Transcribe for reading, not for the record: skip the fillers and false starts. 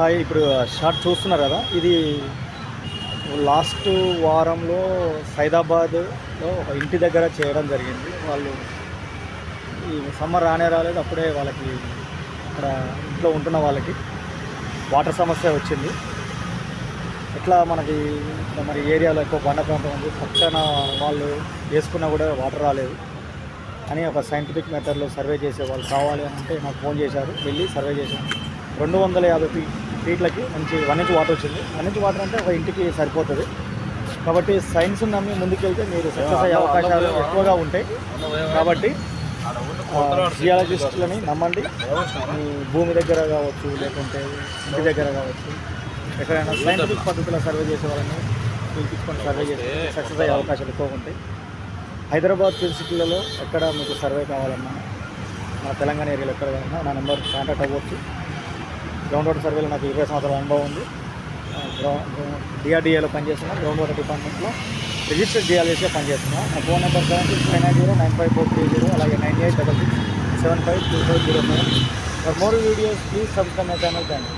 Hi. ఇప్పుడు short చూస్తున్నారు కదా, ఇది లాస్ట్ వారంలో సైదాబాద్లో ఒక ఇంటి దగ్గర చేయడం జరిగింది. వాళ్ళు ఈ సమ్మర్ రాలేదు, అప్పుడే వాళ్ళకి అక్కడ ఇంట్లో ఉంటున్న వాళ్ళకి వాటర్ సమస్య వచ్చింది. ఎట్లా మనకి మరి ఏరియాలో ఎక్కువ బండ ప్రాంతం ఉంది, పక్కన వాళ్ళు వేసుకున్నా కూడా వాటర్ రాలేదు అని ఒక సైంటిఫిక్ మెథడ్లో సర్వే చేసే వాళ్ళు కావాలి అని అంటే నాకు ఫోన్ చేశారు. వెళ్ళి సర్వే చేశాను. 250 ఫీట్లకి మంచి 1 ఇంచ్ వాటర్ వచ్చింది. 1 ఇంచ్ వాటర్ అంటే ఒక ఇంటికి సరిపోతుంది. కాబట్టి సైన్స్ నమ్మి ముందుకెళ్తే మీరు సక్సెస్ అయ్యే అవకాశాలు ఎక్కువగా ఉంటాయి. కాబట్టి జియాలజిస్టులని నమ్మండి. మీ భూమి దగ్గర కావచ్చు, లేకుంటే ఇంటి దగ్గర కావచ్చు, ఎక్కడైనా సైంటిఫిక్ పద్ధతిలో సర్వే చేసే వాళ్ళని పిలిపించుకొని సర్వే చేస్తే సక్సెస్ అయ్యే అవకాశాలు ఎక్కువ ఉంటాయి. హైదరాబాద్ సిటీలలో ఎక్కడ మీకు సర్వే కావాలన్నా, మన తెలంగాణ ఏరియాలో ఎక్కడ కావాలన్నా నా నెంబర్ కాంటాక్ట్ అవ్వచ్చు. గ్రౌండ్ వాటర్ సర్వేలో నాకు 20 సంవత్సరాల అనుభవం ఉంది. డిఆర్డిఏలో పనిచేస్తున్నాను. గ్రౌండ్ వాటర్ డిపార్ట్మెంట్లో రిజిస్టర్డ్ జియాలజిస్ట్గా పనిచేస్తున్నాను. నా ఫోన్ నెంబర్ 7659909540, అలాగే 9866752507. For more videos please subscribe my channel. Thank you.